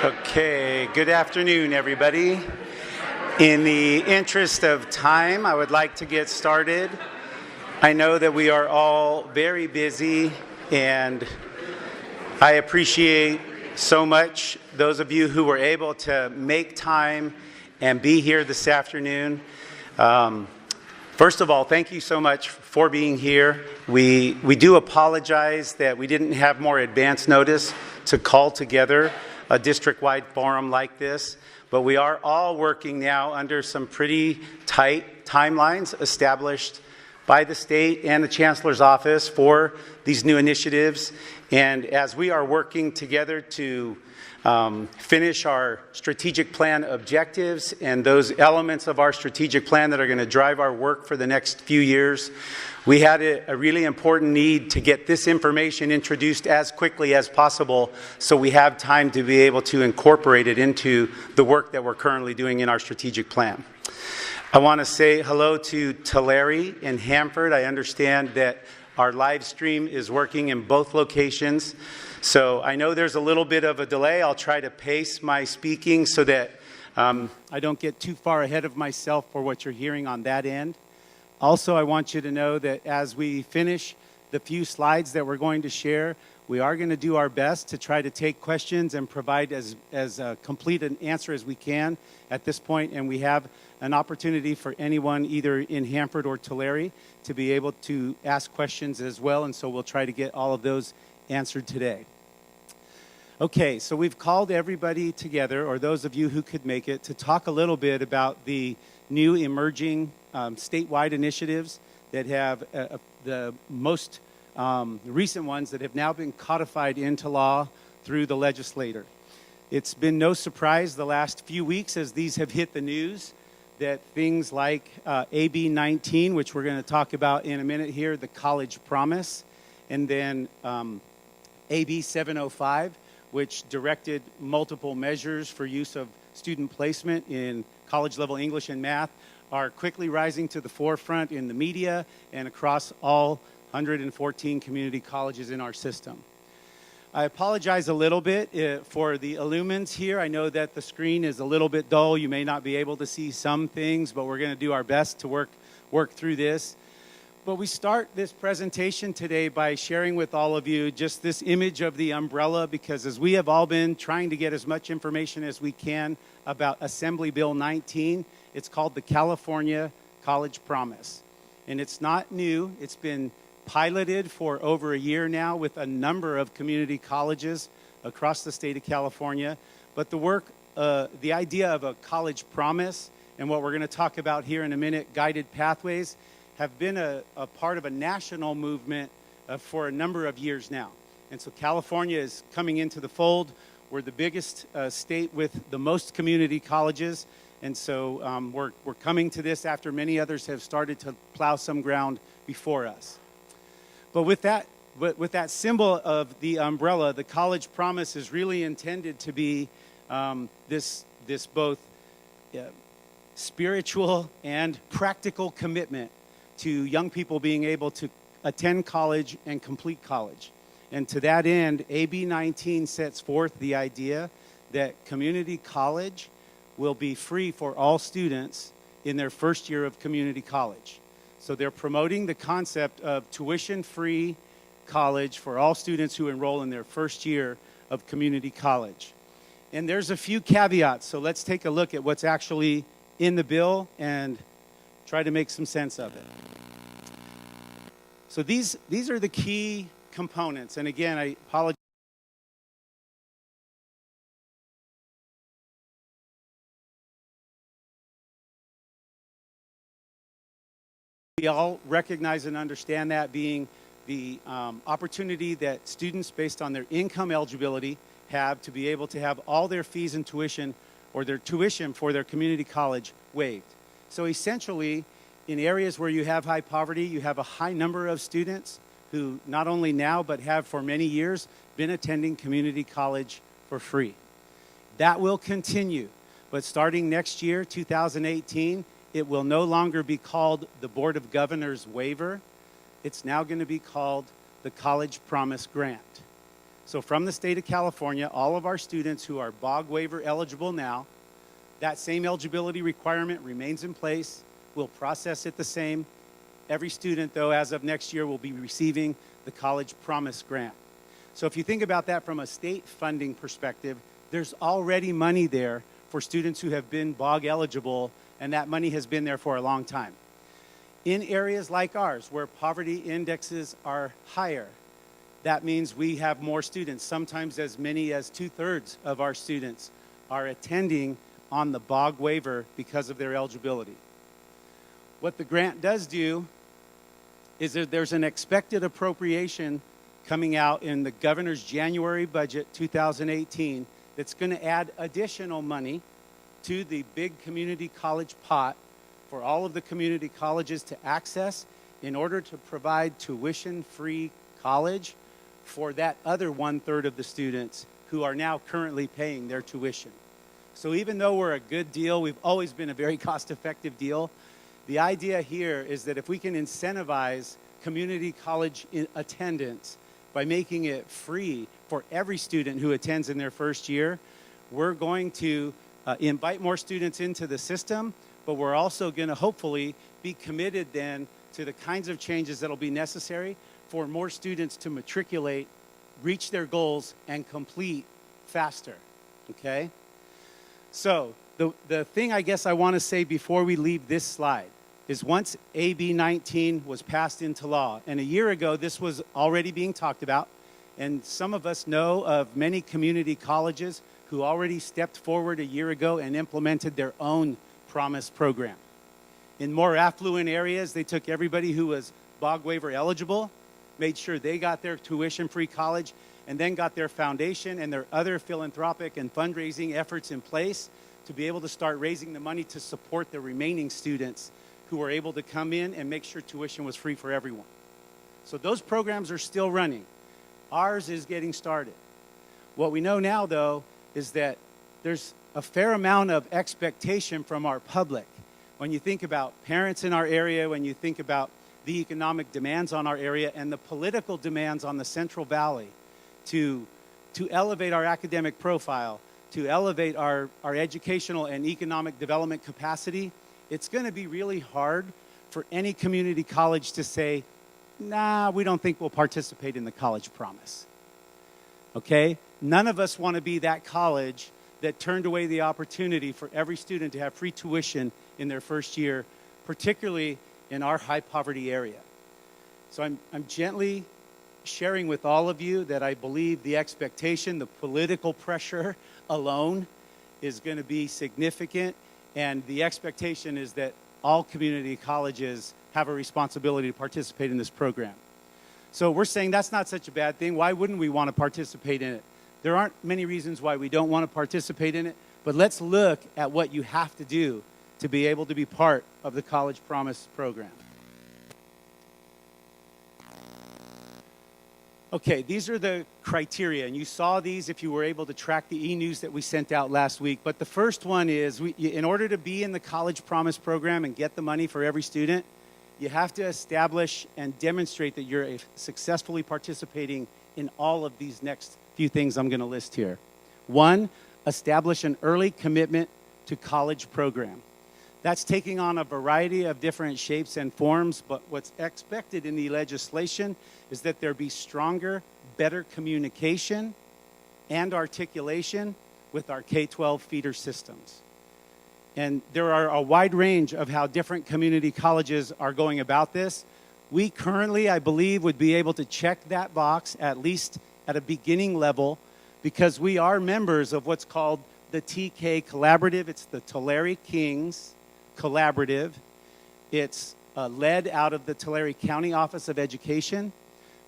Okay, good afternoon, everybody. In the interest of time, I would like to get started. I know that we are all very busy, and I appreciate so much those of you who were able to make time and be here this afternoon. First of all, thank you so much for being here. We do apologize that we didn't have more advance notice to call together a district-wide forum like this, but we are all working now under some pretty tight timelines established by the state and the Chancellor's office for these new initiatives. And as we are working together to finish our strategic plan objectives and those elements of our strategic plan that are going to drive our work for the next few years, we had a really important need to get this information introduced as quickly as possible so we have time to be able to incorporate it into the work that we're currently doing in our strategic plan. I want to say hello to Tulare and Hanford. I understand that our live stream is working in both locations. So I know there's a little bit of a delay. I'll try to pace my speaking so that I don't get too far ahead of myself for what you're hearing on that end. Also, I want you to know that as we finish the few slides that we're going to share, we are going to do our best to try to take questions and provide as complete an answer as we can at this point. And we have an opportunity for anyone either in Hanford or Tulare to be able to ask questions as well. And so we'll try to get all of those answered today. Okay, so we've called everybody together, or those of you who could make it, to talk a little bit about the new emerging statewide initiatives that have the most recent ones that have now been codified into law through the legislator. It's been no surprise the last few weeks as these have hit the news that things like AB 19, which we're going to talk about in a minute here, the College Promise, and then AB 705, which directed multiple measures for use of student placement in college-level English and math, are quickly rising to the forefront in the media and across all 114 community colleges in our system. I apologize a little bit for the illumins here. I know that the screen is a little bit dull. You may not be able to see some things, but we're going to do our best to work through this. But we start this presentation today by sharing with all of you just this image of the umbrella, because as we have all been trying to get as much information as we can about Assembly Bill 19, it's called the California College Promise. And it's not new. It's been piloted for over a year now with a number of community colleges across the state of California. But the idea of a college promise and what we're going to talk about here in a minute, guided pathways, have been a part of a national movement for a number of years now. And so California is coming into the fold. We're the biggest state with the most community colleges. And so we're coming to this after many others have started to plow some ground before us. But with that symbol of the umbrella, the College Promise is really intended to be this both spiritual and practical commitment to young people being able to attend college and complete college. And to that end, AB 19 sets forth the idea that community college will be free for all students in their first year of community college. So they're promoting the concept of tuition-free college for all students who enroll in their first year of community college. And there's a few caveats, so let's take a look at what's actually in the bill and try to make some sense of it. So these are the key components. And again, I apologize. We all recognize and understand that being the opportunity that students based on their income eligibility have to be able to have all their fees and tuition, or their tuition for their community college, waived. So essentially, in areas where you have high poverty, you have a high number of students who not only now but have for many years been attending community college for free. That will continue, but starting next year, 2018, it will no longer be called the Board of Governors waiver. It's now going to be called the College Promise Grant. So from the state of California, all of our students who are BOG waiver eligible now, that same eligibility requirement remains in place. We'll process it the same. Every student, though, as of next year, will be receiving the College Promise Grant. So if you think about that from a state funding perspective, there's already money there for students who have been BOG eligible, and that money has been there for a long time. In areas like ours, where poverty indexes are higher, that means we have more students. Sometimes as many as 2/3 of our students are attending on the BOG waiver because of their eligibility. What the grant does do is that there's an expected appropriation coming out in the governor's January budget 2018 that's going to add additional money to the big community college pot for all of the community colleges to access in order to provide tuition-free college for that other 1/3 of the students who are now currently paying their tuition. So even though we're a good deal, we've always been a very cost-effective deal, the idea here is that if we can incentivize community college attendance by making it free for every student who attends in their first year, we're going to invite more students into the system, but we're also going to hopefully be committed then to the kinds of changes that will be necessary for more students to matriculate, reach their goals, and complete faster, okay? So the thing I guess I want to say before we leave this slide is once AB 19 was passed into law, and a year ago this was already being talked about, and some of us know of many community colleges who already stepped forward a year ago and implemented their own Promise program. In more affluent areas, they took everybody who was BOG waiver eligible, made sure they got their tuition-free college, and then got their foundation and their other philanthropic and fundraising efforts in place to be able to start raising the money to support the remaining students who were able to come in and make sure tuition was free for everyone. So those programs are still running. Ours is getting started. What we know now, though, is that there's a fair amount of expectation from our public. When you think about parents in our area, when you think about the economic demands on our area and the political demands on the Central Valley to elevate our academic profile, to elevate our educational and economic development capacity, it's going to be really hard for any community college to say, nah, we don't think we'll participate in the College Promise. Okay? None of us want to be that college that turned away the opportunity for every student to have free tuition in their first year, particularly in our high poverty area. So I'm gently sharing with all of you that I believe the expectation, the political pressure alone is going to be significant, and the expectation is that all community colleges have a responsibility to participate in this program. So we're saying that's not such a bad thing. Why wouldn't we want to participate in it? There aren't many reasons why we don't want to participate in it, but let's look at what you have to do to be able to be part of the College Promise program. Okay, these are the criteria, and you saw these if you were able to track the e-news that we sent out last week. But the first one is, in order to be in the College Promise program and get the money for every student, you have to establish and demonstrate that you're successfully participating in all of these next few things I'm going to list here. One, establish an early commitment to college program. That's taking on a variety of different shapes and forms, but what's expected in the legislation is that there be stronger, better communication and articulation with our K-12 feeder systems. And there are a wide range of how different community colleges are going about this. We currently, I believe, would be able to check that box at least at a beginning level because we are members of what's called the TK Collaborative. It's the Tulare Kings Collaborative. It's led out of the Tulare County Office of Education,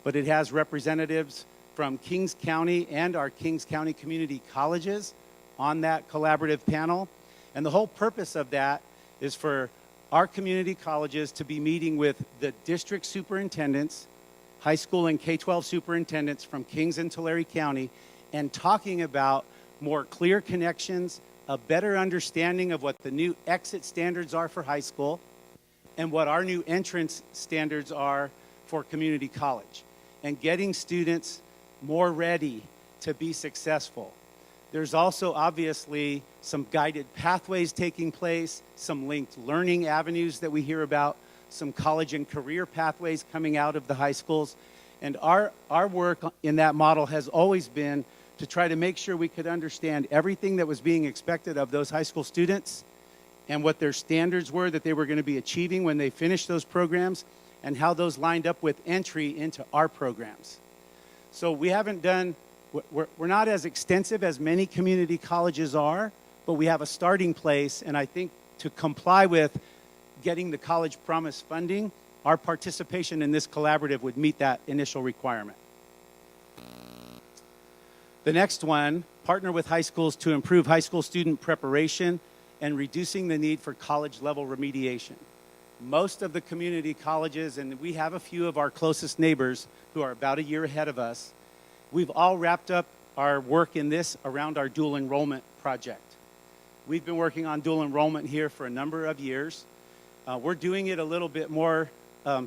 but it has representatives from Kings County and our Kings County community colleges on that collaborative panel. And the whole purpose of that is for our community colleges to be meeting with the district superintendents, high school and K-12 superintendents from Kings and Tulare County, and talking about more clear connections, a better understanding of what the new exit standards are for high school, and what our new entrance standards are for community college. And getting students more ready to be successful. There's also obviously some guided pathways taking place, some linked learning avenues that we hear about, some college and career pathways coming out of the high schools. And our work in that model has always been to try to make sure we could understand everything that was being expected of those high school students and what their standards were that they were going to be achieving when they finished those programs and how those lined up with entry into our programs. So we haven't done, we're not as extensive as many community colleges are, but we have a starting place, and I think to comply with getting the College Promise funding, our participation in this collaborative would meet that initial requirement. The next one, partner with high schools to improve high school student preparation and reducing the need for college-level remediation. Most of the community colleges, and we have a few of our closest neighbors who are about a year ahead of us, we've all wrapped up our work in this around our dual enrollment project. We've been working on dual enrollment here for a number of years. We're doing it a little bit more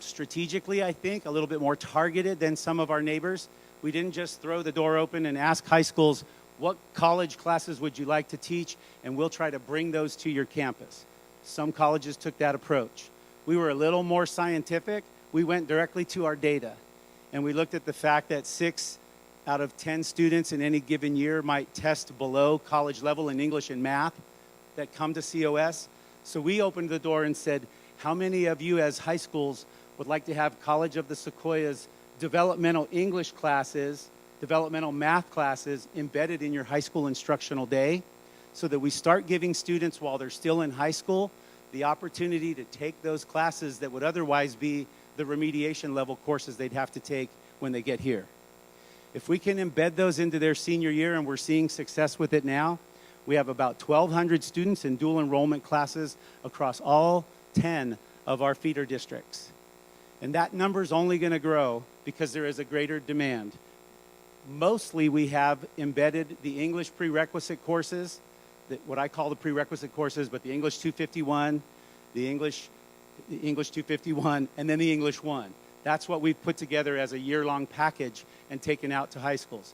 strategically, I think, a little bit more targeted than some of our neighbors. We didn't just throw the door open and ask high schools, what college classes would you like to teach? And we'll try to bring those to your campus. Some colleges took that approach. We were a little more scientific. We went directly to our data. And we looked at the fact that 6 out of 10 students in any given year might test below college level in English and math that come to COS. So we opened the door and said, how many of you as high schools would like to have College of the Sequoias developmental English classes, developmental math classes embedded in your high school instructional day so that we start giving students while they're still in high school the opportunity to take those classes that would otherwise be the remediation level courses they'd have to take when they get here. If we can embed those into their senior year, and we're seeing success with it now, we have about 1,200 students in dual enrollment classes across all 10 of our feeder districts. And that number is only going to grow because there is a greater demand. Mostly we have embedded the English prerequisite courses, what I call the prerequisite courses, but the English 251, the English 251, and then the English 1. That's what we've put together as a year-long package and taken out to high schools.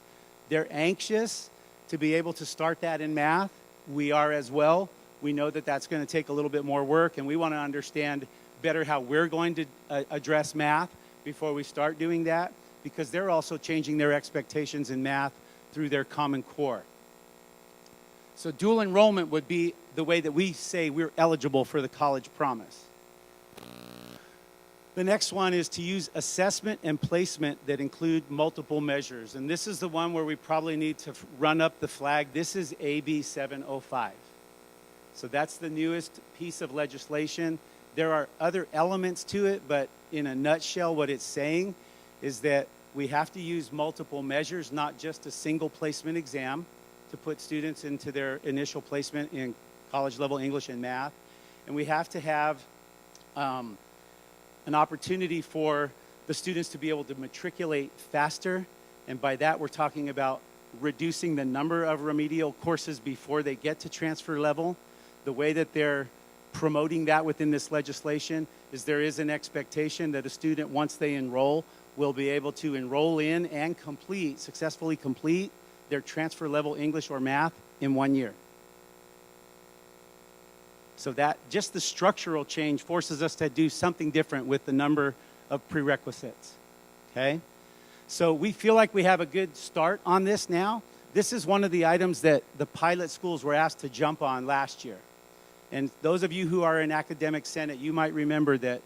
They're anxious to be able to start that in math. We are as well. We know that that's going to take a little bit more work, and we want to understand better how we're going to address math before we start doing that, because they're also changing their expectations in math through their Common Core. So dual enrollment would be the way that we say we're eligible for the College Promise. The next one is to use assessment and placement that include multiple measures. And this is the one where we probably need to run up the flag. This is AB 705. So that's the newest piece of legislation. There are other elements to it, but in a nutshell, what it's saying is that we have to use multiple measures, not just a single placement exam to put students into their initial placement in college-level English and math. And we have to have an opportunity for the students to be able to matriculate faster. And by that, we're talking about reducing the number of remedial courses before they get to transfer level. The way that they're promoting that within this legislation is there is an expectation that a student, once they enroll, will be able to enroll in and successfully complete their transfer level English or math in 1 year. So that just the structural change forces us to do something different with the number of prerequisites, okay? So we feel like we have a good start on this now. This is one of the items that the pilot schools were asked to jump on last year. And those of you who are in academic Senate, you might remember that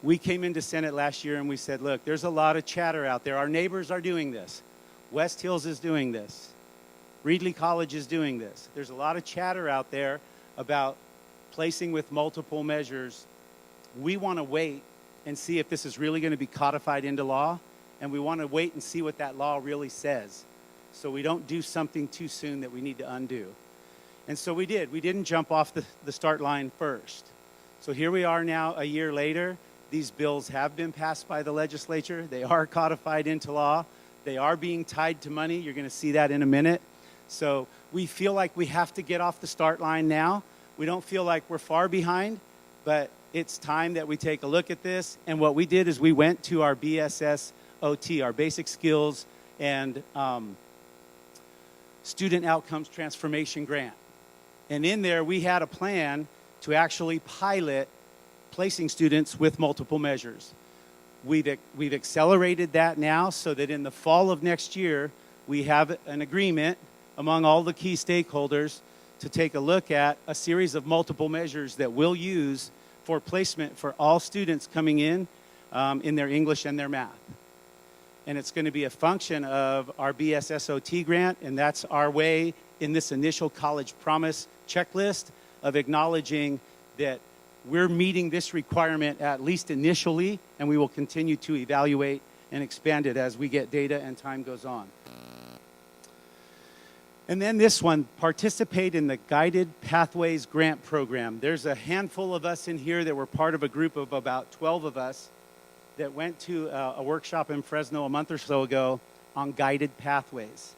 we came into Senate last year and we said, look, there's a lot of chatter out there. Our neighbors are doing this. West Hills is doing this. Reedley College is doing this. There's a lot of chatter out there about placing with multiple measures. We want to wait and see if this is really going to be codified into law, and we want to wait and see what that law really says, so we don't do something too soon that we need to undo. And so we did. We didn't jump off the start line first. So here we are now, a year later. These bills have been passed by the legislature. They are codified into law. They are being tied to money. You're going to see that in a minute. So we feel like we have to get off the start line now. We don't feel like we're far behind, but it's time that we take a look at this. And what we did is we went to our BSS OT, our Basic Skills and Student Outcomes Transformation Grant. And in there, we had a plan to actually pilot placing students with multiple measures. We've accelerated that now so that in the fall of next year, we have an agreement among all the key stakeholders to take a look at a series of multiple measures that we'll use for placement for all students coming in their English and their math. And it's going to be a function of our BSSOT grant, and that's our way in this initial college promise checklist of acknowledging that we're meeting this requirement at least initially, and we will continue to evaluate and expand it as we get data and time goes on. And then this one, participate in the Guided Pathways Grant Program. There's a handful of us in here that were part of a group of about 12 of us that went to a workshop in Fresno a month or so ago on guided pathways.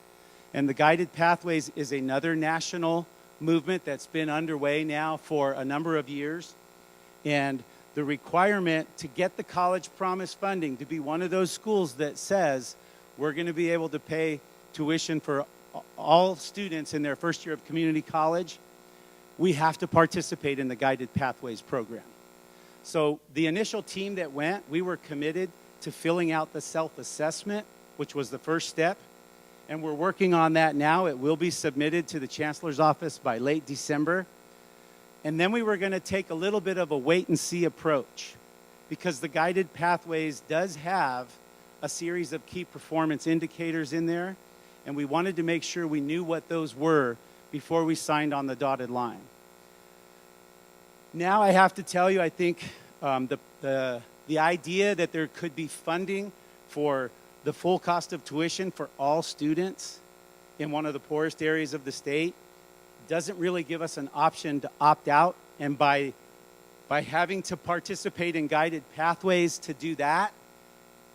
And the Guided Pathways is another national movement that's been underway now for a number of years. And the requirement to get the College Promise funding to be one of those schools that says we're going to be able to pay tuition for all students in their first year of community college, we have to participate in the Guided Pathways program. So the initial team that went, we were committed to filling out the self-assessment, which was the first step. And we're working on that now. It will be submitted to the Chancellor's office by late December. And then we were going to take a little bit of a wait-and-see approach, because the Guided Pathways does have a series of key performance indicators in there, and we wanted to make sure we knew what those were before we signed on the dotted line. Now I have to tell you, I think the idea that there could be funding for the full cost of tuition for all students in one of the poorest areas of the state doesn't really give us an option to opt out. And by having to participate in Guided Pathways to do that,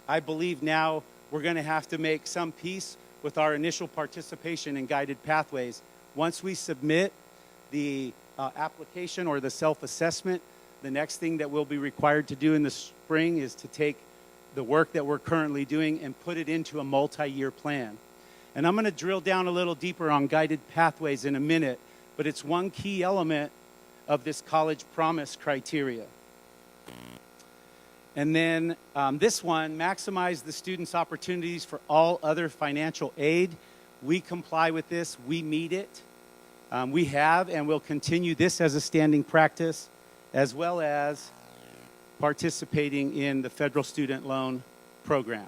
I believe now we're going to have to make some peace with our initial participation in Guided Pathways. Once we submit the application or the self-assessment, the next thing that we'll be required to do in the spring is to take the work that we're currently doing and put it into a multi-year plan. And I'm going to drill down a little deeper on Guided Pathways in a minute, but it's one key element of this college promise criteria. And then this one, maximize the students' opportunities for all other financial aid. We comply with this. We meet it. We have and will continue this as a standing practice, as well as participating in the federal student loan program.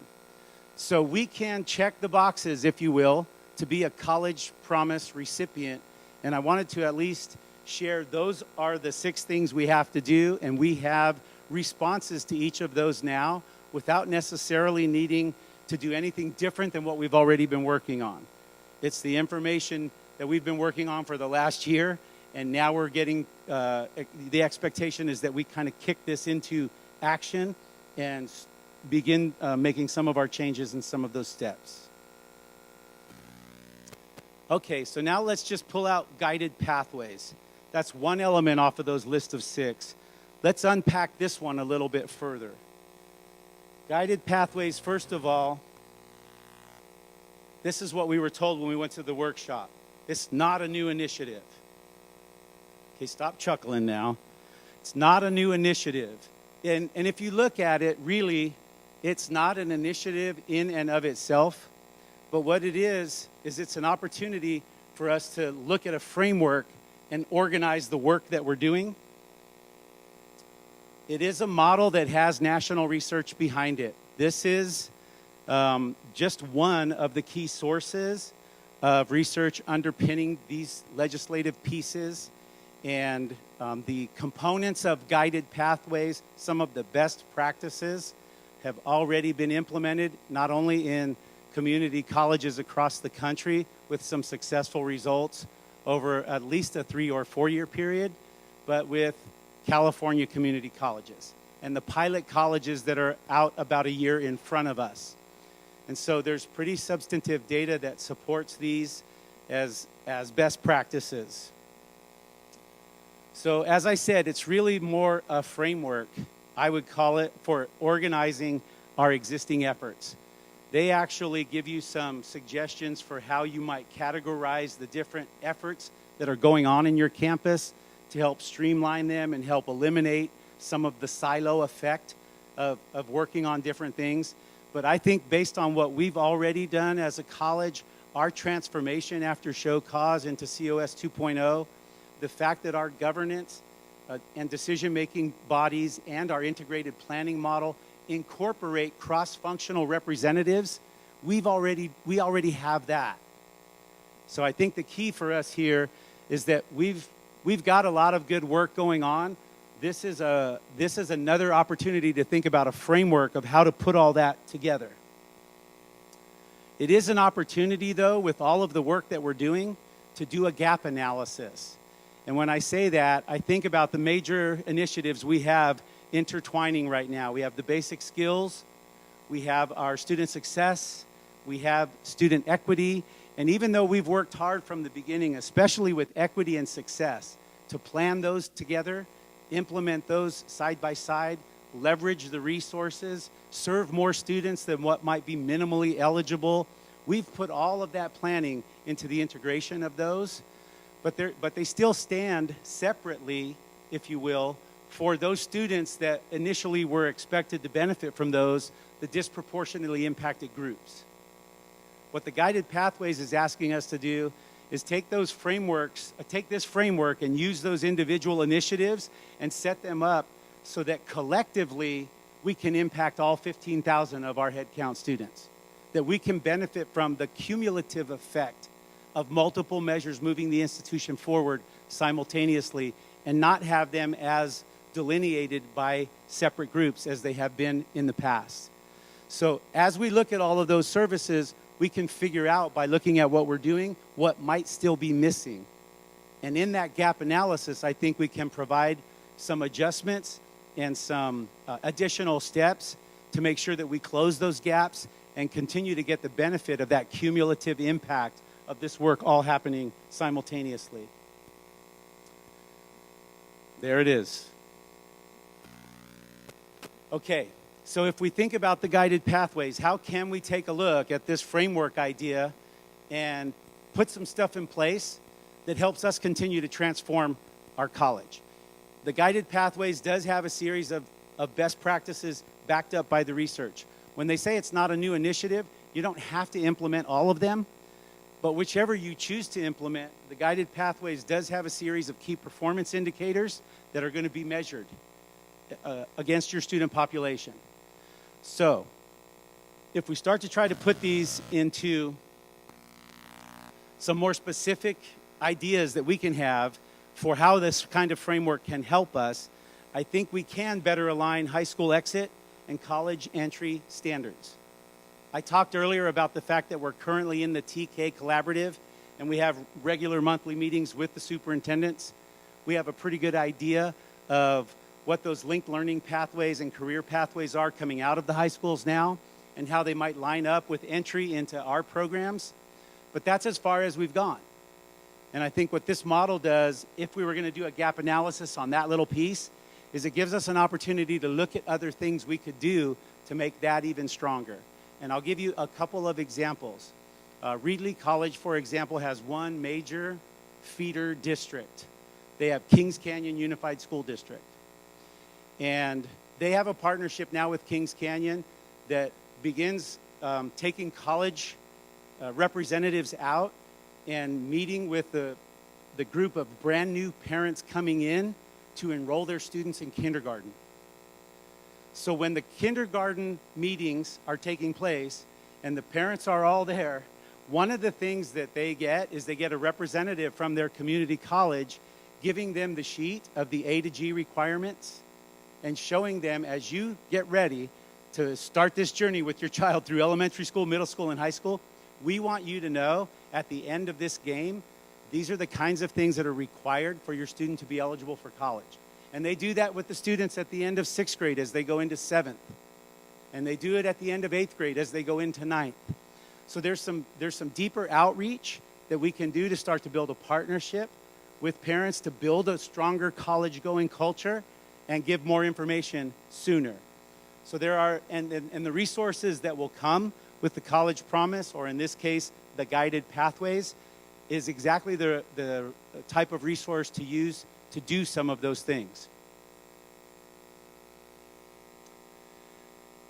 So we can check the boxes, if you will, to be a college promise recipient. And I wanted to at least share those are the 6 things we have to do, and we have responses to each of those now without necessarily needing to do anything different than what we've already been working on. It's the information that we've been working on for the last year, and now we're getting, the expectation is that we kind of kick this into action and begin making some of our changes in some of those steps. Okay, so now let's just pull out Guided Pathways. That's one element off of those list of 6. Let's unpack this one a little bit further. Guided Pathways, first of all, this is what we were told when we went to the workshop. It's not a new initiative. Okay, stop chuckling now. It's not a new initiative. And if you look at it, really, it's not an initiative in and of itself. But what it is it's an opportunity for us to look at a framework and organize the work that we're doing. It is a model that has national research behind it. This is just one of the key sources of research underpinning these legislative pieces, and the components of Guided Pathways. Some of the best practices have already been implemented, not only in community colleges across the country with some successful results over at least a 3 or 4 year period, but with California community colleges and the pilot colleges that are out about a year in front of us. And so there's pretty substantive data that supports these as best practices. So as I said, it's really more a framework, I would call it, for organizing our existing efforts. They actually give you some suggestions for how you might categorize the different efforts that are going on in your campus to help streamline them and help eliminate some of the silo effect of working on different things. But I think based on what we've already done as a college, our transformation after show cause into COS 2.0, the fact that our governance and decision-making bodies and our integrated planning model incorporate cross-functional representatives, we already have that. So I think the key for us here is that we've got a lot of good work going on. This is another opportunity to think about a framework of how to put all that together. It is an opportunity, though, with all of the work that we're doing, to do a gap analysis. And when I say that, I think about the major initiatives we have intertwining right now. We have the basic skills, we have our student success, we have student equity, and even though we've worked hard from the beginning, especially with equity and success, to plan those together, implement those side by side, leverage the resources, serve more students than what might be minimally eligible, we've put all of that planning into the integration of those, but they still stand separately, if you will, for those students that initially were expected to benefit from those, the disproportionately impacted groups. What the Guided Pathways is asking us to do is take those frameworks, take this framework and use those individual initiatives and set them up so that collectively we can impact all 15,000 of our headcount students, that we can benefit from the cumulative effect of multiple measures moving the institution forward simultaneously and not have them as delineated by separate groups as they have been in the past. So as we look at all of those services, we can figure out by looking at what we're doing, what might still be missing. And in that gap analysis, I think we can provide some adjustments and some additional steps to make sure that we close those gaps and continue to get the benefit of that cumulative impact of this work all happening simultaneously. There it is. Okay, so if we think about the Guided Pathways, how can we take a look at this framework idea and put some stuff in place that helps us continue to transform our college? The Guided Pathways does have a series of best practices backed up by the research. When they say it's not a new initiative, you don't have to implement all of them, but whichever you choose to implement, the Guided Pathways does have a series of key performance indicators that are going to be measured against your student population. So, if we start to try to put these into some more specific ideas that we can have for how this kind of framework can help us, I think we can better align high school exit and college entry standards. I talked earlier about the fact that we're currently in the TK Collaborative and we have regular monthly meetings with the superintendents. We have a pretty good idea of what those linked learning pathways and career pathways are coming out of the high schools now and how they might line up with entry into our programs. But that's as far as we've gone. And I think what this model does, if we were going to do a gap analysis on that little piece, is it gives us an opportunity to look at other things we could do to make that even stronger. And I'll give you a couple of examples. Reedley College, for example, has one major feeder district. They have Kings Canyon Unified School District. And they have a partnership now with Kings Canyon that begins taking college representatives out and meeting with the group of brand new parents coming in to enroll their students in kindergarten. So when the kindergarten meetings are taking place and the parents are all there, one of the things that they get is they get a representative from their community college giving them the sheet of the A to G requirements and showing them, as you get ready to start this journey with your child through elementary school, middle school, and high school, we want you to know at the end of this game, these are the kinds of things that are required for your student to be eligible for college. And they do that with the students at the end of 6th grade as they go into 7th. And they do it at the end of 8th grade as they go into 9th. So there's some deeper outreach that we can do to start to build a partnership with parents to build a stronger college-going culture and give more information sooner. So there are, and the resources that will come with the College Promise, or in this case, the Guided Pathways, is exactly the type of resource to use to do some of those things.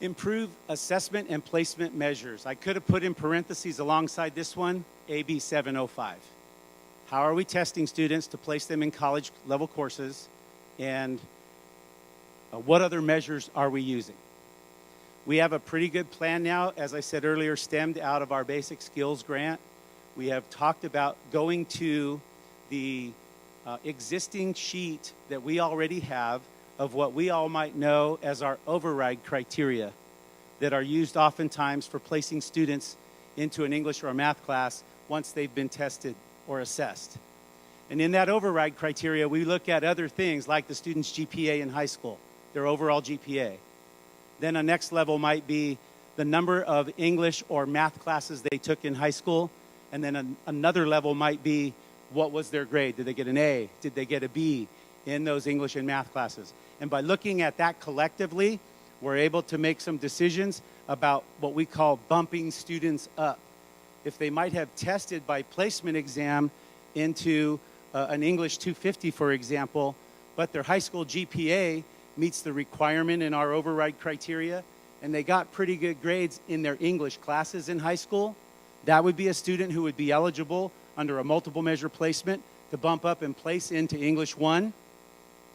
Improve assessment and placement measures. I could have put in parentheses alongside this one, AB 705. How are we testing students to place them in college level courses, and what other measures are we using? We have a pretty good plan now, as I said earlier, stemmed out of our basic skills grant. We have talked about going to the existing sheet that we already have of what we all might know as our override criteria that are used oftentimes for placing students into an English or a math class once they've been tested or assessed. And in that override criteria, we look at other things like the student's GPA in high school, their overall GPA. Then a next level might be the number of English or math classes they took in high school. And then another level might be, what was their grade? Did they get an A? Did they get a B in those English and math classes? And by looking at that collectively, we're able to make some decisions about what we call bumping students up. If they might have tested by placement exam into an English 250, for example, but their high school GPA meets the requirement in our override criteria, and they got pretty good grades in their English classes in high school, that would be a student who would be eligible under a multiple measure placement to bump up and place into English 1.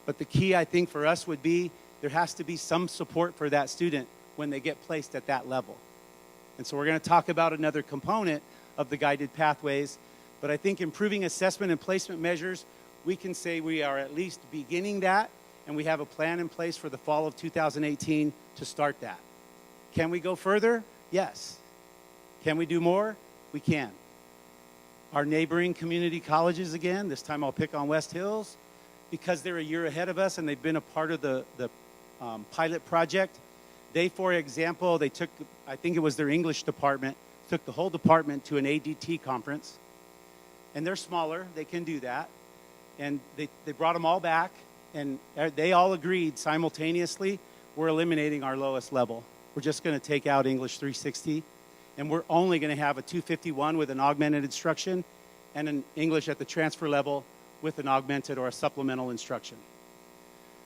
But the key, I think, for us would be there has to be some support for that student when they get placed at that level. And so we're going to talk about another component of the guided pathways. But I think improving assessment and placement measures, we can say we are at least beginning that, and we have a plan in place for the fall of 2018 to start that. Can we go further? Yes. Can we do more? We can. Our neighboring community colleges, again, this time I'll pick on West Hills, because they're a year ahead of us and they've been a part of the pilot project. They, for example, they took, I think it was their English department, took the whole department to an ADT conference. And they're smaller, they can do that. And they brought them all back, and they all agreed simultaneously, we're eliminating our lowest level. We're just going to take out English 360, and we're only going to have a 251 with an augmented instruction and an English at the transfer level with an augmented or a supplemental instruction.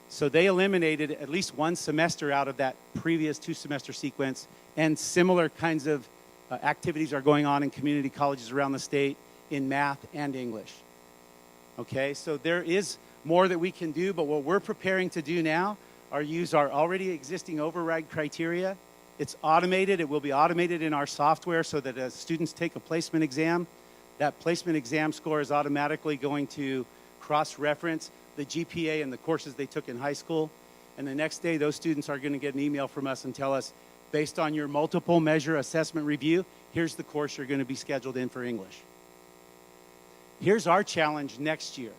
So they eliminated at least one semester out of that previous 2-semester sequence, and similar kinds of activities are going on in community colleges around the state in math and English. Okay, so there is more that we can do, but what we're preparing to do now are use our already existing override criteria. It's automated. It will be automated in our software so that as students take a placement exam, that placement exam score is automatically going to cross-reference the GPA and the courses they took in high school. And the next day, those students are going to get an email from us and tell us, based on your multiple measure assessment review, here's the course you're going to be scheduled in for English. Here's our challenge next year,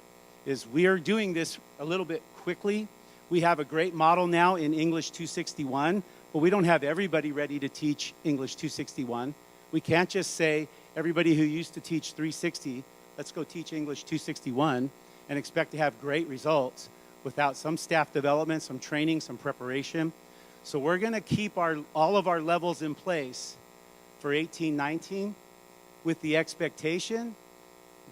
is we are doing this a little bit quickly. We have a great model now in English 261, but we don't have everybody ready to teach English 261. We can't just say, everybody who used to teach 360, let's go teach English 261 and expect to have great results without some staff development, some training, some preparation. So we're going to keep all of our levels in place for 18-19 with the expectation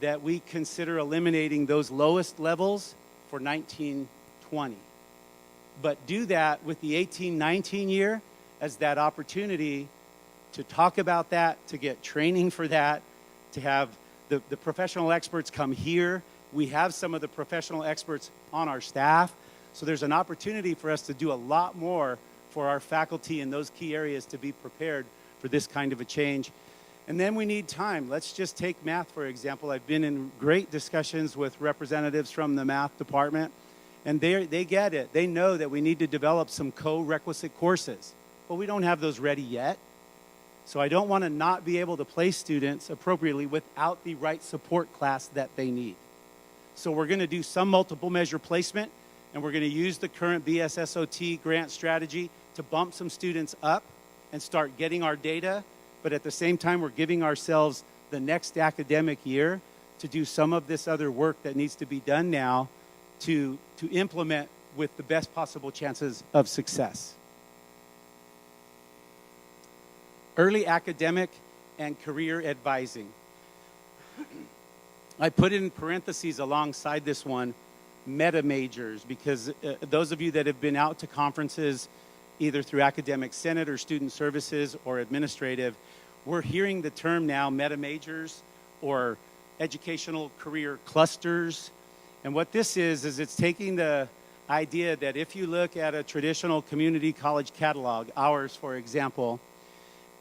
that we consider eliminating those lowest levels for 19-20. But do that with the 18-19 year as that opportunity to talk about that, to get training for that, to have the professional experts come here. We have some of the professional experts on our staff. So there's an opportunity for us to do a lot more for our faculty in those key areas to be prepared for this kind of a change. And then we need time. Let's just take math, for example. I've been in great discussions with representatives from the math department, and they get it. They know that we need to develop some co-requisite courses, but we don't have those ready yet. So I don't want to not be able to place students appropriately without the right support class that they need. So we're going to do some multiple measure placement, and we're going to use the current BSSOT grant strategy to bump some students up and start getting our data. But at the same time, we're giving ourselves the next academic year to do some of this other work that needs to be done now to implement with the best possible chances of success. early academic and career advising. I put in parentheses alongside this one, meta majors, because those of you that have been out to conferences, either through Academic Senate or Student Services or Administrative, we're hearing the term now, meta majors or educational career clusters. And what this is it's taking the idea that if you look at a traditional community college catalog, ours for example,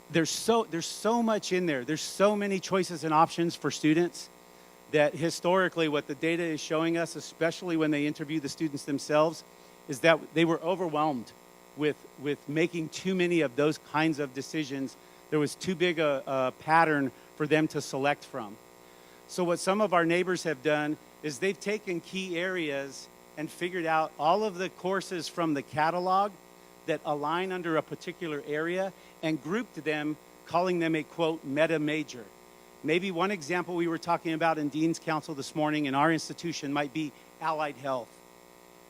there's so much in there. There's so many choices and options for students that historically what the data is showing us, especially when they interview the students themselves, is that they were overwhelmed with making too many of those kinds of decisions. There was too big a pattern for them to select from. So what some of our neighbors have done is they've taken key areas and figured out all of the courses from the catalog that align under a particular area and grouped them, calling them a, quote, meta major. Maybe one example we were talking about in Dean's Council this morning in our institution might be allied health.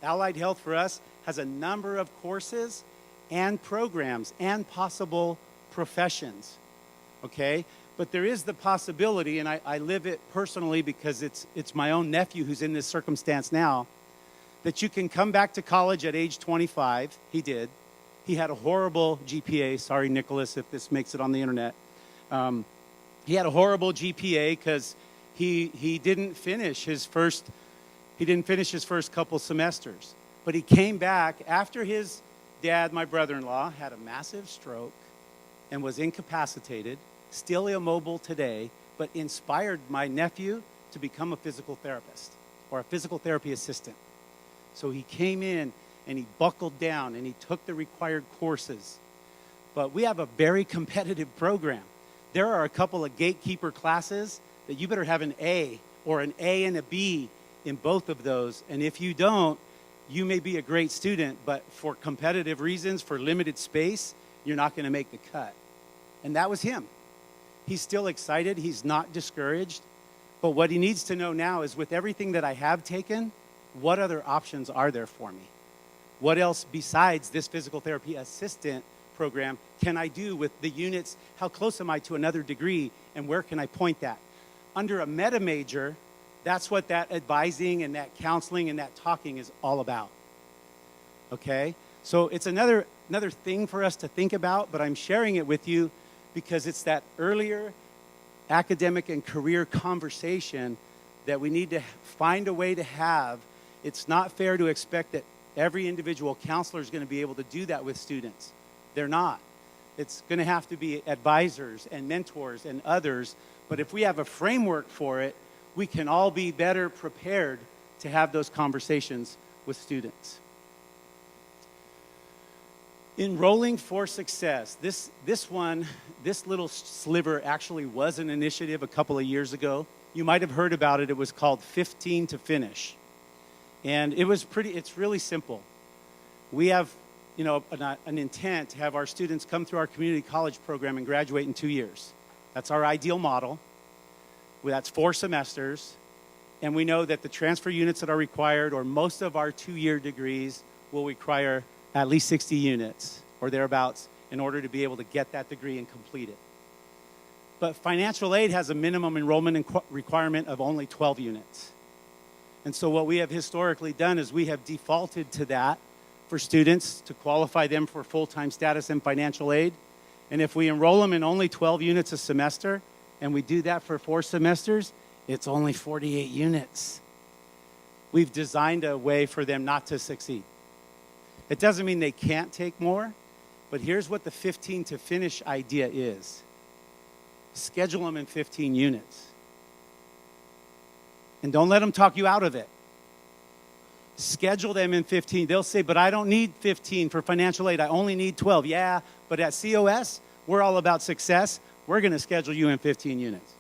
Allied health for us has a number of courses and programs and possible professions, okay? But there is the possibility, and I live it personally because it's my own nephew who's in this circumstance now, that you can come back to college at age 25. He did. He had a horrible GPA. Sorry, Nicholas, if this makes it on the internet. He had a horrible GPA because he didn't finish his first couple semesters. But he came back after his dad, my brother-in-law, had a massive stroke and was incapacitated, still immobile today, but inspired my nephew to become a physical therapist or a physical therapy assistant. So he came in and he buckled down and he took the required courses. But we have a very competitive program. There are a couple of gatekeeper classes that you better have an A or an A and a B in both of those. And if you don't, you may be a great student, but for competitive reasons, for limited space, you're not going to make the cut. And that was him. He's still excited. He's not discouraged. But what he needs to know now is with everything that I have taken, what other options are there for me? What else besides this physical therapy assistant program can I do with the units? How close am I to another degree, and where can I point that? Under a meta major, that's what that advising and that counseling and that talking is all about. Okay? So it's another thing for us to think about, but I'm sharing it with you because it's that earlier academic and career conversation that we need to find a way to have. It's not fair to expect that every individual counselor is going to be able to do that with students. They're not. It's going to have to be advisors and mentors and others. But if we have a framework for it, we can all be better prepared to have those conversations with students. Enrolling for Success. This little sliver actually was an initiative a couple of years ago. You might have heard about it. It was called 15 to Finish. And it's really simple. We have, an intent to have our students come through our community college program and graduate in 2 years. That's our ideal model. That's 4 semesters. And we know that the transfer units that are required, or most of our 2-year degrees, will require at least 60 units or thereabouts in order to be able to get that degree and complete it. But financial aid has a minimum enrollment requirement of only 12 units. And so what we have historically done is we have defaulted to that for students to qualify them for full-time status and financial aid. And if we enroll them in only 12 units a semester, and we do that for 4 semesters, it's only 48 units. We've designed a way for them not to succeed. It doesn't mean they can't take more, but here's what the 15 to finish idea is. Schedule them in 15 units. And don't let them talk you out of it. Schedule them in 15. They'll say, but I don't need 15 for financial aid. I only need 12. Yeah, but at COS, we're all about success. We're going to schedule you in 15 units.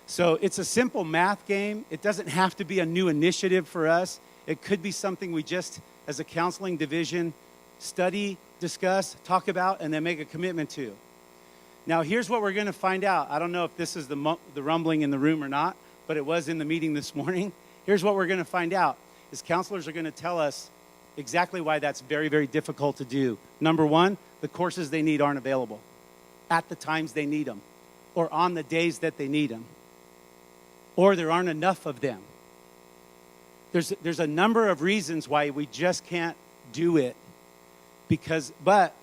So it's a simple math game. It doesn't have to be a new initiative for us. It could be something we just, as a counseling division, study, discuss, talk about, and then make a commitment to. Now, here's what we're going to find out. I don't know if this is the rumbling in the room or not, but it was in the meeting this morning. Here's what we're going to find out, is counselors are going to tell us exactly why that's very, very difficult to do. Number one, the courses they need aren't available. at the times they need them, or on the days that they need them, or there aren't enough of them. There's a number of reasons why we just can't do it. But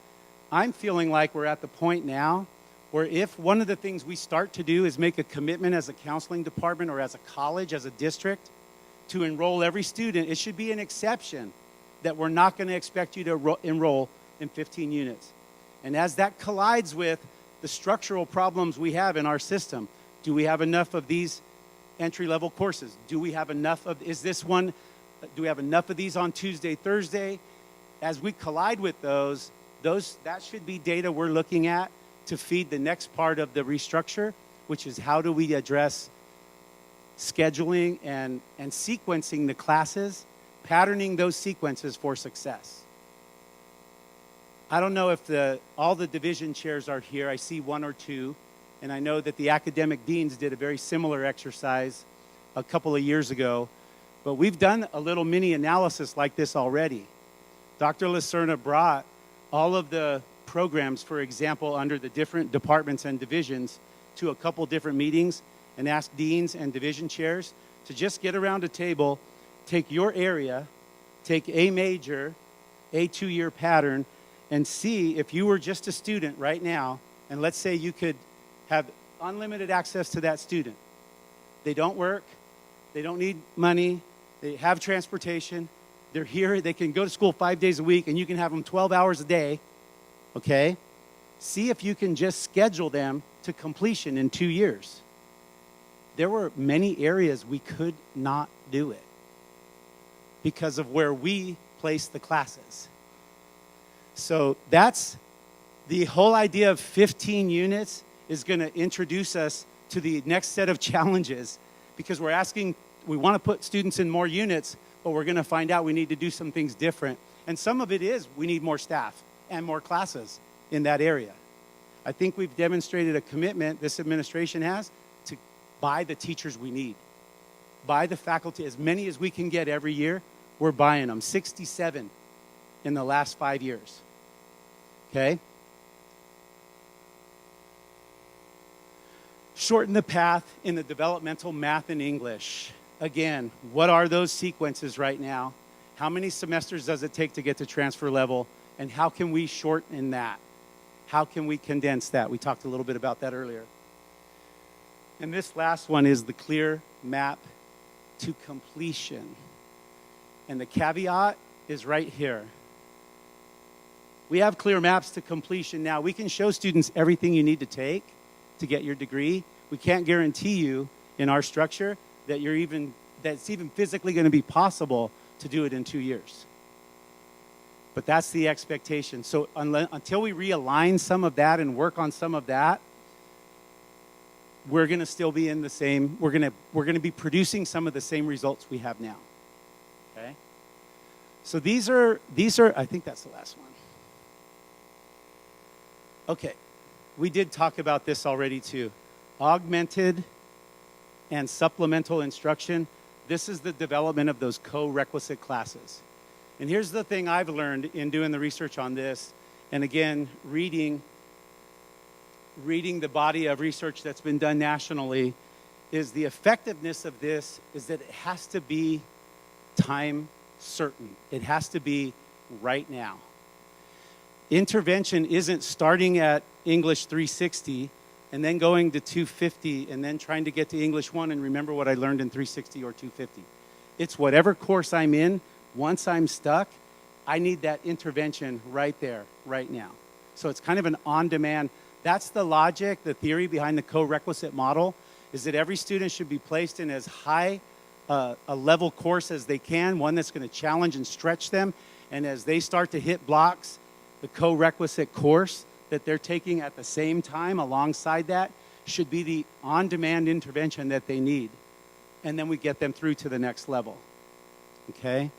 I'm feeling like we're at the point now where if one of the things we start to do is make a commitment as a counseling department or as a college, as a district, to enroll every student, it should be an exception that we're not going to expect you to enroll in 15 units. And as that collides with the structural problems we have in our system, do we have enough of these entry-level courses? Do we have enough of, do we have enough of these on Tuesday, Thursday? As we collide with those, that should be data we're looking at to feed the next part of the restructure, which is how do we address scheduling and sequencing the classes, patterning those sequences for success. I don't know if all the division chairs are here. I see one or two, and I know that the academic deans did a very similar exercise a couple of years ago, but we've done a little mini analysis like this already. Dr. Lacerna brought all of the programs, for example, under the different departments and divisions to a couple different meetings and asked deans and division chairs to just get around a table, take your area, take a major, a 2-year pattern, and see if you were just a student right now, and let's say you could have unlimited access to that student. They don't work, they don't need money, they have transportation, they're here, they can go to school 5 days a week, and you can have them 12 hours a day, okay? See if you can just schedule them to completion in 2 years. There were many areas we could not do it because of where we placed the classes. So that's the whole idea of 15 units is going to introduce us to the next set of challenges because we want to put students in more units, but we're going to find out we need to do some things different. And some of it is we need more staff and more classes in that area. I think we've demonstrated a commitment, this administration has, to buy the teachers we need. Buy the faculty, as many as we can get every year, we're buying them. 67 in the last 5 years. Okay? Shorten the path in the developmental math and English. Again, what are those sequences right now? How many semesters does it take to get to transfer level? And how can we shorten that? How can we condense that? We talked a little bit about that earlier. And this last one is the clear map to completion. And the caveat is right here. We have clear maps to completion now. We can show students everything you need to take to get your degree. We can't guarantee you in our structure that that's even physically going to be possible to do it in 2 years. But that's the expectation. So until we realign some of that and work on some of that, we're going to still be in the same, we're going to be producing some of the same results we have now. Okay? So these are, I think that's the last one. Okay. We did talk about this already too. Augmented and supplemental instruction. This is the development of those co-requisite classes. And here's the thing I've learned in doing the research on this, and again, reading the body of research that's been done nationally, is the effectiveness of this is that it has to be time certain. It has to be right now. Intervention isn't starting at English 360 and then going to 250 and then trying to get to English 1 and remember what I learned in 360 or 250. It's whatever course I'm in, once I'm stuck, I need that intervention right there, right now. So it's kind of an on-demand. That's the logic, the theory behind the co-requisite model, is that every student should be placed in as high a level course as they can, one that's going to challenge and stretch them. And as they start to hit blocks, the co-requisite course that they're taking at the same time alongside that should be the on-demand intervention that they need. And then we get them through to the next level. Okay?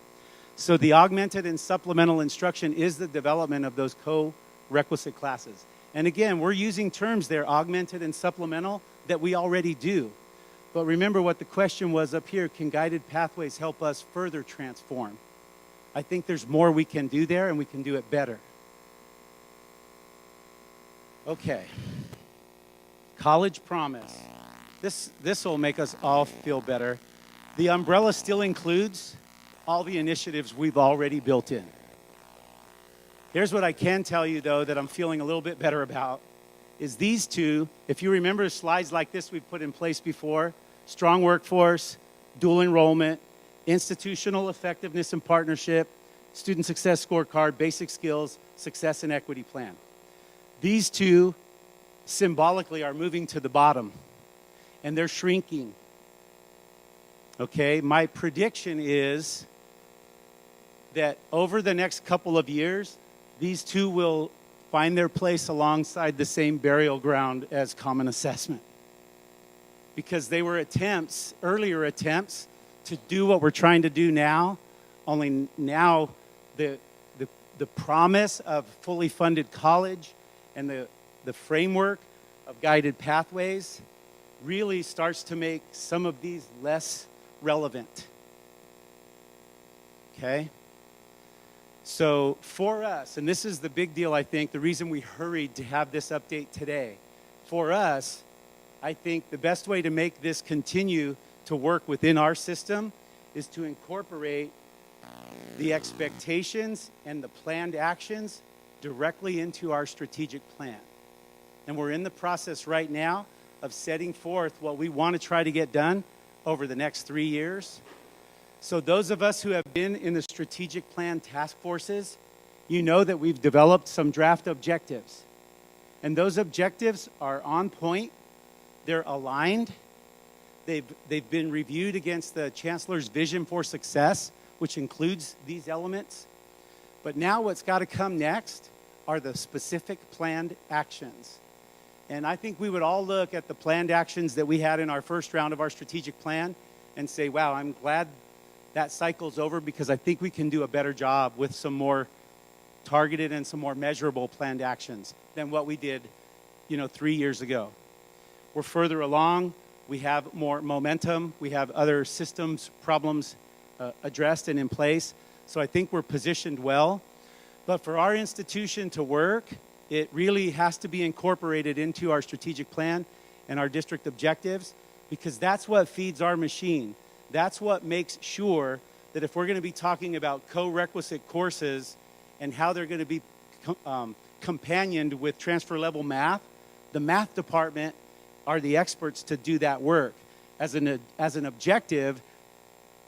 So the augmented and supplemental instruction is the development of those co-requisite classes. And again, we're using terms there, augmented and supplemental, that we already do. But remember what the question was up here, can guided pathways help us further transform? I think there's more we can do there, and we can do it better. Okay. College promise. This will make us all feel better. The umbrella still includes all the initiatives we've already built in. Here's what I can tell you, though, that I'm feeling a little bit better about, is these two, if you remember slides like this we've put in place before, strong workforce, dual enrollment, institutional effectiveness and partnership, student success scorecard, basic skills, success and equity plan. These two symbolically are moving to the bottom, and they're shrinking. Okay, my prediction is that over the next couple of years, these two will find their place alongside the same burial ground as common assessment. Because they were earlier attempts to do what we're trying to do now, only now the promise of fully funded college and the framework of guided pathways really starts to make some of these less relevant. Okay? So for us, and this is the big deal, I think, the reason we hurried to have this update today. For us, I think the best way to make this continue to work within our system is to incorporate the expectations and the planned actions directly into our strategic plan. And we're in the process right now of setting forth what we want to try to get done over the next 3 years. So those of us who have been in the strategic plan task forces, you know that we've developed some draft objectives. And those objectives are on point. They're aligned. They've been reviewed against the Chancellor's Vision for Success, which includes these elements. But now what's got to come next are the specific planned actions. And I think we would all look at the planned actions that we had in our first round of our strategic plan and say, wow, I'm glad that cycle's over, because I think we can do a better job with some more targeted and some more measurable planned actions than what we did, 3 years ago. We're further along. We have more momentum. We have other systems problems addressed and in place. So I think we're positioned well. But for our institution to work, it really has to be incorporated into our strategic plan and our district objectives, because that's what feeds our machine. That's what makes sure that if we're going to be talking about co-requisite courses and how they're going to be companioned with transfer level math, the math department are the experts to do that work. As an objective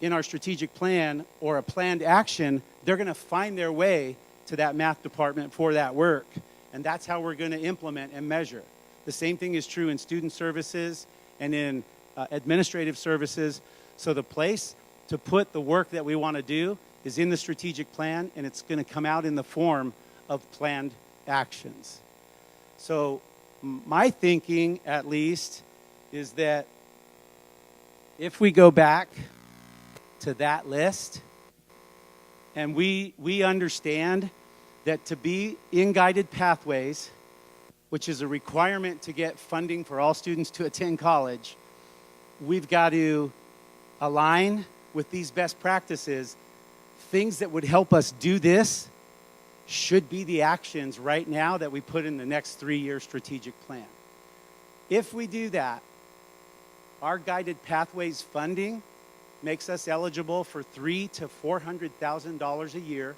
in our strategic plan or a planned action, they're going to find their way to that math department for that work. And that's how we're going to implement and measure. The same thing is true in student services and in administrative services. So the place to put the work that we want to do is in the strategic plan, and it's going to come out in the form of planned actions. So my thinking, at least, is that if we go back to that list and we understand that to be in guided pathways, which is a requirement to get funding for all students to attend college, we've got to align with these best practices. Things that would help us do this should be the actions right now that we put in the next 3-year strategic plan. If we do that, our guided pathways funding makes us eligible for $300,000 to $400,000 a year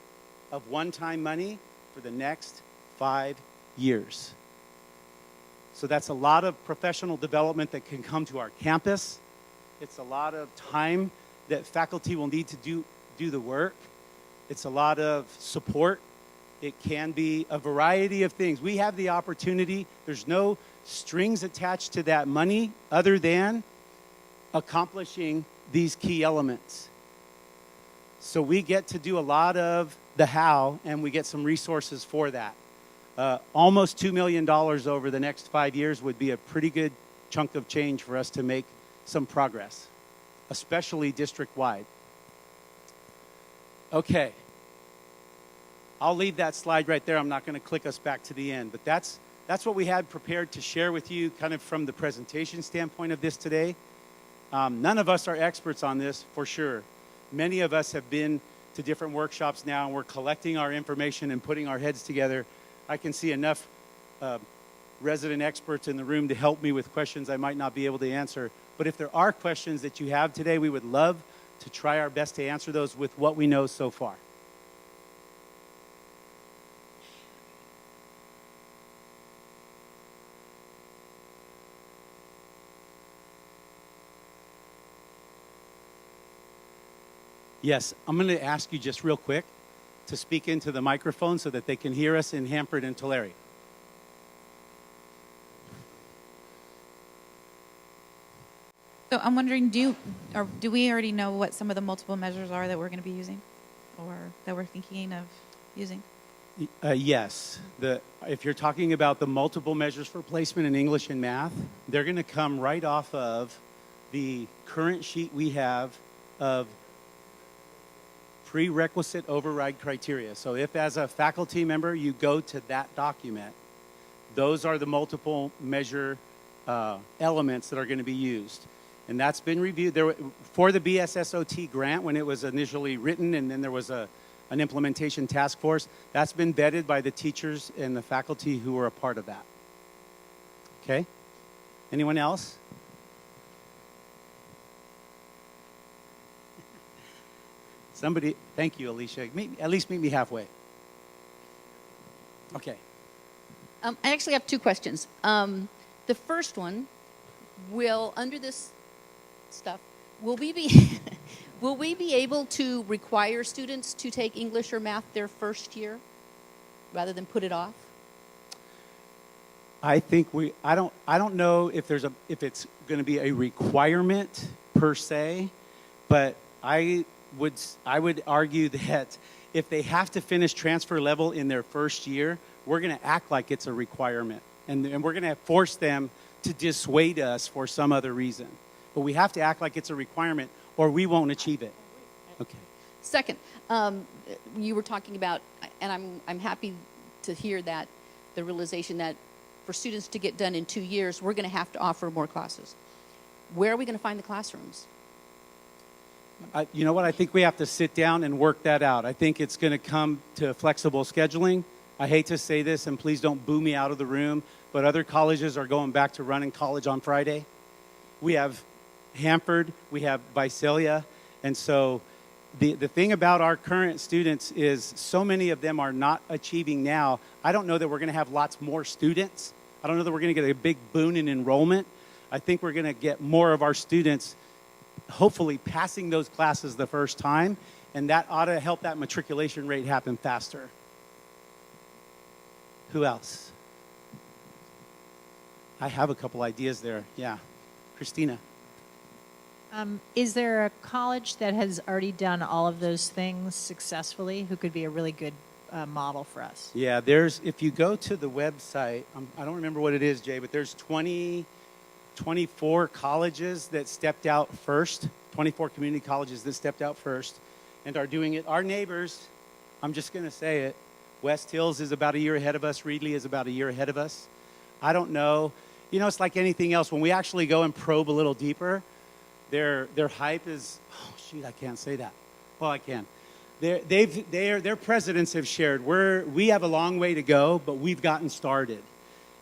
of one-time money for the next 5 years. So that's a lot of professional development that can come to our campus. It's a lot of time that faculty will need to do the work. It's a lot of support. It can be a variety of things. We have the opportunity. There's no strings attached to that money other than accomplishing these key elements. So we get to do a lot of the how, and we get some resources for that. Almost $2 million over the next 5 years would be a pretty good chunk of change for us to make some progress, especially district-wide. Okay. I'll leave that slide right there. I'm not going to click us back to the end, but that's what we had prepared to share with you kind of from the presentation standpoint of this today. None of us are experts on this, for sure. Many of us have been to different workshops now, and we're collecting our information and putting our heads together. I can see enough resident experts in the room to help me with questions I might not be able to answer. But if there are questions that you have today, we would love to try our best to answer those with what we know so far. Yes, I'm going to ask you just real quick to speak into the microphone so that they can hear us in Hanford and Tulare. So I'm wondering, do we already know what some of the multiple measures are that we're going to be using, or that we're thinking of using? Yes. If you're talking about the multiple measures for placement in English and math, they're going to come right off of the current sheet we have of prerequisite override criteria. So if as a faculty member you go to that document, those are the multiple measure elements that are going to be used. And that's been reviewed for the BSSOT grant when it was initially written, and then there was an implementation task force. That's been vetted by the teachers and the faculty who were a part of that. Okay? Anyone else? Somebody, thank you, Alicia. At least meet me halfway. Okay. I actually have two questions. The first one, under this stuff, will we be able to require students to take English or math their first year rather than put it off? I think I don't know if it's going to be a requirement per se, but I would argue that if they have to finish transfer level in their first year, we're going to act like it's a requirement. And we're going to force them to dissuade us for some other reason. But we have to act like it's a requirement or we won't achieve it. Okay. Second, you were talking about, and I'm happy to hear that, the realization that for students to get done in 2 years, we're going to have to offer more classes. Where are we going to find the classrooms? You know what? I think we have to sit down and work that out. I think it's going to come to flexible scheduling. I hate to say this, and please don't boo me out of the room, but other colleges are going back to running college on Friday. We have Hanford, we have Visalia, and so the thing about our current students is so many of them are not achieving now. I don't know that we're going to have lots more students. I don't know that we're going to get a big boon in enrollment. I think we're going to get more of our students hopefully passing those classes the first time, and that ought to help that matriculation rate happen faster. Who else? I have a couple ideas there. Yeah. Christina. Is there a college that has already done all of those things successfully who could be a really good model for us? Yeah, if you go to the website, I don't remember what it is, Jay, but there's 24 colleges that stepped out first, 24 community colleges that stepped out first and are doing it. Our neighbors, I'm just going to say it, West Hills is about a year ahead of us. Reedley is about a year ahead of us. I don't know. You know, it's like anything else. When we actually go and probe a little deeper, their hype is, oh, shoot, I can't say that. Well, I can. Their presidents have shared, we have a long way to go, but we've gotten started.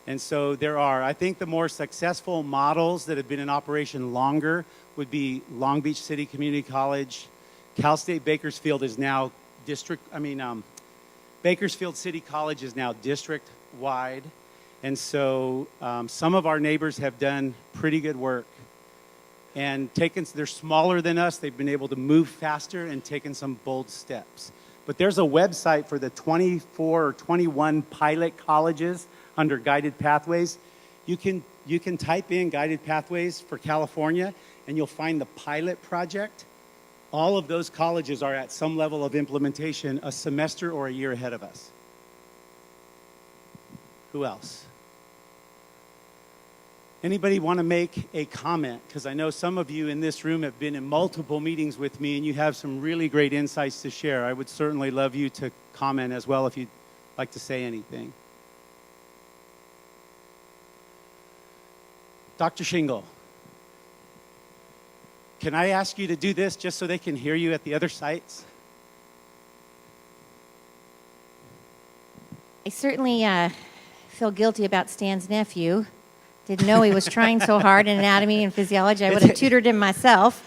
And so I think the more successful models that have been in operation longer would be Long Beach City Community College. Cal State Bakersfield is now Bakersfield City College is now district-wide. And so some of our neighbors have done pretty good work and they're smaller than us. They've been able to move faster and taken some bold steps. But there's a website for the 24 or 21 pilot colleges under Guided Pathways. You can type in Guided Pathways for California, and you'll find the pilot project. All of those colleges are at some level of implementation a semester or a year ahead of us. Who else? Anybody want to make a comment? Because I know some of you in this room have been in multiple meetings with me, and you have some really great insights to share. I would certainly love you to comment as well if you'd like to say anything. Dr. Shingle, can I ask you to do this just so they can hear you at the other sites? I certainly feel guilty about Stan's nephew. Didn't know he was trying so hard in anatomy and physiology. I would have tutored him myself.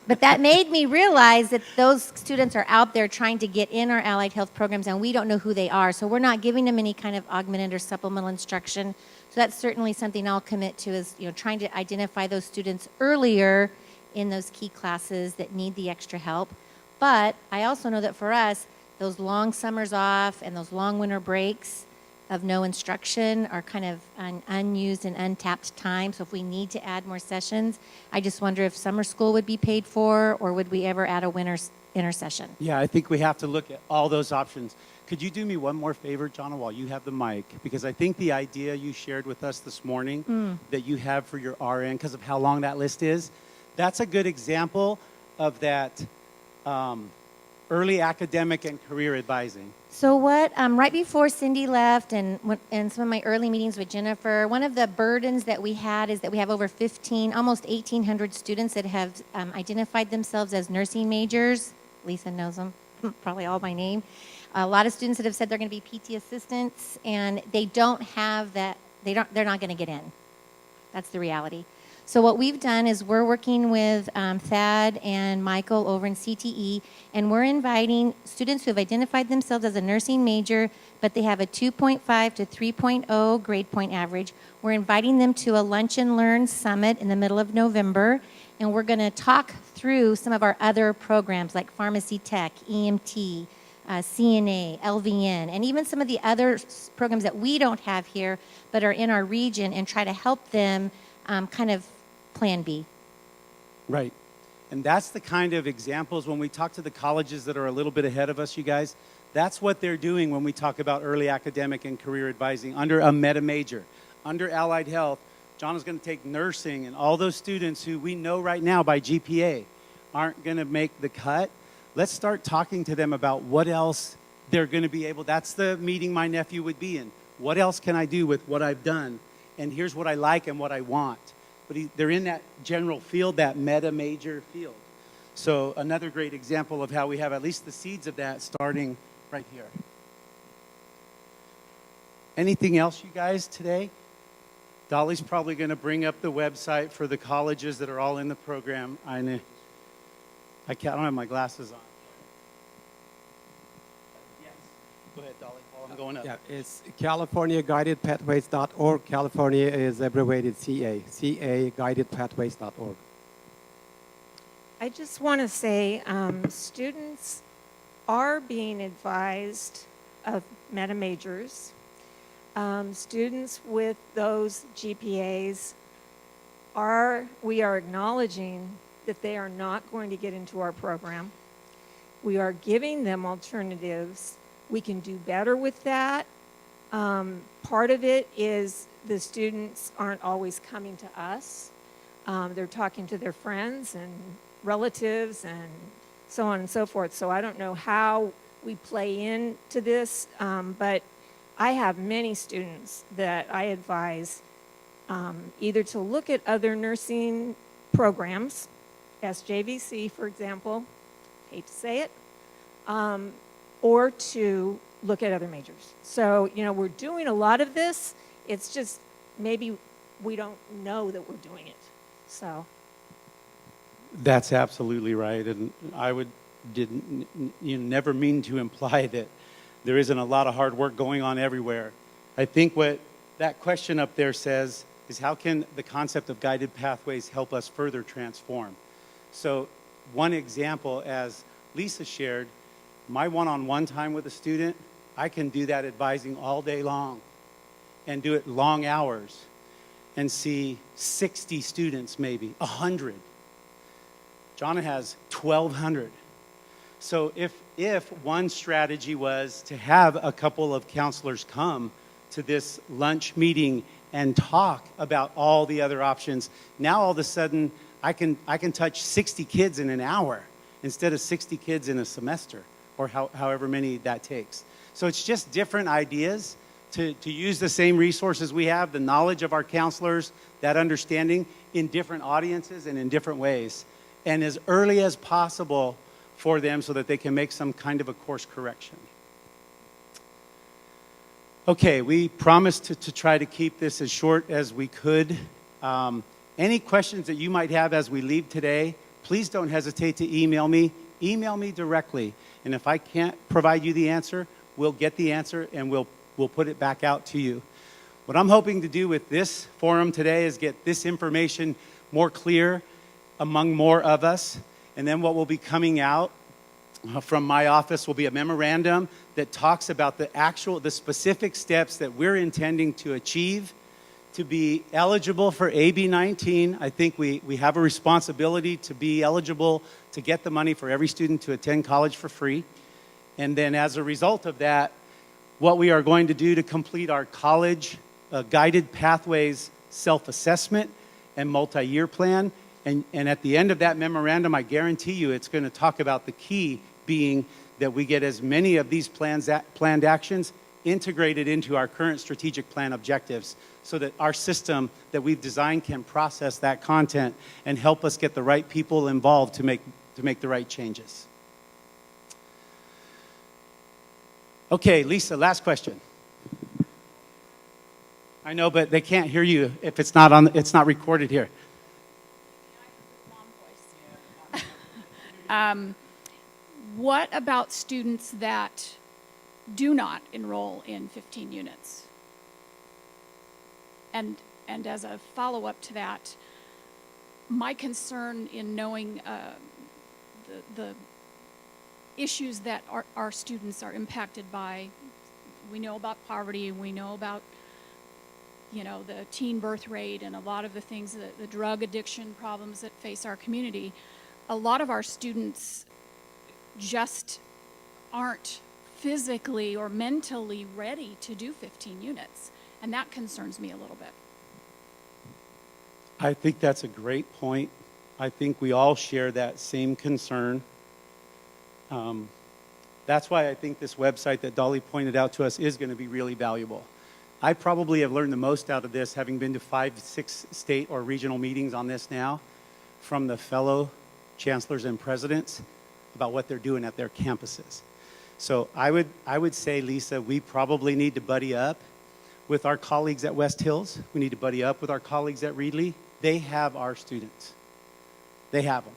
But that made me realize that those students are out there trying to get in our allied health programs, and we don't know who they are. So we're not giving them any kind of augmented or supplemental instruction. So that's certainly something I'll commit to, is trying to identify those students earlier in those key classes that need the extra help. But I also know that for us, those long summers off and those long winter breaks of no instruction are kind of an unused and untapped time. So if we need to add more sessions, I just wonder if summer school would be paid for, or would we ever add a winter intersession? Yeah, I think we have to look at all those options. Could you do me one more favor, Jonna, while you have the mic? Because I think the idea you shared with us this morning that you have for your RN, because of how long that list is, that's a good example of that early academic and career advising. So what, right before Cindy left and some of my early meetings with Jennifer, one of the burdens that we had is that we have over almost 1,800 students that have identified themselves as nursing majors. Lisa knows them, probably all by name. A lot of students that have said they're going to be PT assistants, and they don't have that, they're not going to get in. That's the reality. So what we've done is we're working with Thad and Michael over in CTE, and we're inviting students who have identified themselves as a nursing major, but they have a 2.5 to 3.0 grade point average. We're inviting them to a Lunch and Learn Summit in the middle of November, and we're going to talk through some of our other programs like Pharmacy Tech, EMT, CNA, LVN, and even some of the other programs that we don't have here but are in our region, and try to help them kind of plan B. Right. And that's the kind of examples when we talk to the colleges that are a little bit ahead of us, you guys, that's what they're doing when we talk about early academic and career advising under a meta major. Under allied health, John is going to take nursing, and all those students who we know right now by GPA aren't going to make the cut. Let's start talking to them about what else they're going to be able. That's the meeting my nephew would be in. What else can I do with what I've done? And here's what I like and what I want. But they're in that general field, that meta major field. So another great example of how we have at least the seeds of that starting right here. Anything else, you guys, today? Dolly's probably going to bring up the website for the colleges that are all in the program. I don't have my glasses on. Yes. Go ahead, Dolly, while I'm going up. Yeah, it's CaliforniaGuidedPathways.org. California is abbreviated CA, CAGuidedPathways.org. I just want to say students are being advised of meta majors. Students with those GPAs we are acknowledging that they are not going to get into our program. We are giving them alternatives. We can do better with that. Part of it is the students aren't always coming to us. They're talking to their friends and relatives and so on and so forth. So I don't know how we play into this, but I have many students that I advise either to look at other nursing programs, SJVC, for example, hate to say it, or to look at other majors. So, we're doing a lot of this. It's just maybe we don't know that we're doing it. So. That's absolutely right. And I never mean to imply that there isn't a lot of hard work going on everywhere. I think what that question up there says is, how can the concept of guided pathways help us further transform? So one example, as Lisa shared, my one-on-one time with a student, I can do that advising all day long and do it long hours and see 60 students, maybe 100. Jonna has 1,200. So if one strategy was to have a couple of counselors come to this lunch meeting and talk about all the other options, now all of a sudden I can touch 60 kids in an hour instead of 60 kids in a semester, or however many that takes. So it's just different ideas to use the same resources we have, the knowledge of our counselors, that understanding, in different audiences and in different ways, and as early as possible for them so that they can make some kind of a course correction. Okay, we promised to try to keep this as short as we could. Any questions that you might have as we leave today, please don't hesitate to email me. Email me directly. And if I can't provide you the answer, we'll get the answer and we'll put it back out to you. What I'm hoping to do with this forum today is get this information more clear among more of us. And then what will be coming out from my office will be a memorandum that talks about the specific steps that we're intending to achieve to be eligible for AB 19. I think we have a responsibility to be eligible to get the money for every student to attend college for free. And then as a result of that, what we are going to do to complete our college guided pathways self-assessment and multi-year plan. And at the end of that memorandum, I guarantee you it's going to talk about the key being that we get as many of these planned actions integrated into our current strategic plan objectives so that our system that we've designed can process that content and help us get the right people involved to make the right changes. Okay, Lisa, last question. I know, but they can't hear you if it's not recorded here. What about students that do not enroll in 15 units? And as a follow-up to that, my concern in knowing the issues that our students are impacted by, we know about poverty, we know about the teen birth rate and a lot of the things, the drug addiction problems that face our community. A lot of our students just aren't physically or mentally ready to do 15 units. And that concerns me a little bit. I think that's a great point. I think we all share that same concern. That's why I think this website that Dolly pointed out to us is going to be really valuable. I probably have learned the most out of this, having been to 5-6 state or regional meetings on this now, from the fellow chancellors and presidents about what they're doing at their campuses. So I would say, Lisa, we probably need to buddy up with our colleagues at West Hills. We need to buddy up with our colleagues at Reedley. They have our students. They have them.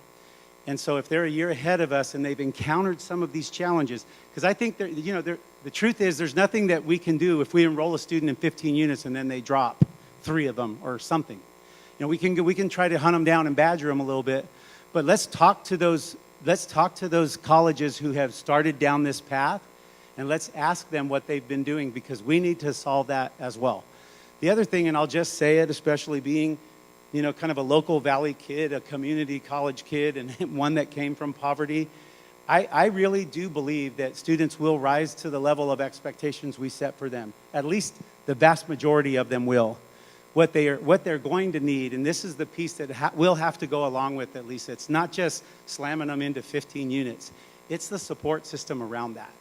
And so if they're a year ahead of us and they've encountered some of these challenges, because I think the truth is there's nothing that we can do if we enroll a student in 15 units and then they drop 3 of them or something. We can try to hunt them down and badger them a little bit, but let's talk to those colleges who have started down this path, and let's ask them what they've been doing, because we need to solve that as well. The other thing, and I'll just say it, especially being kind of a local valley kid, a community college kid, and one that came from poverty, I really do believe that students will rise to the level of expectations we set for them. At least the vast majority of them will. What they're going to need, and this is the piece that will have to go along with it, Lisa. It's not just slamming them into 15 units. It's the support system around that.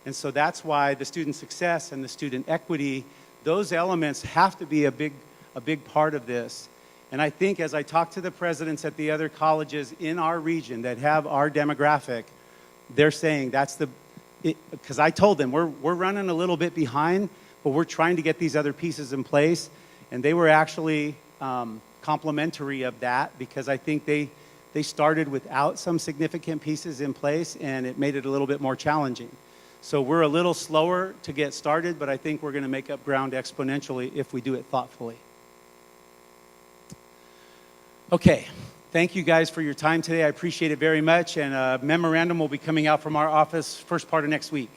And so that's why the student success and the student equity, those elements have to be a big part of this. And I think as I talk to the presidents at the other colleges in our region that have our demographic, they're saying because I told them we're running a little bit behind, but we're trying to get these other pieces in place. And they were actually complimentary of that, because I think they started without some significant pieces in place, and it made it a little bit more challenging. So we're a little slower to get started, but I think we're going to make up ground exponentially if we do it thoughtfully. Okay, thank you guys for your time today. I appreciate it very much, and a memorandum will be coming out from our office first part of next week.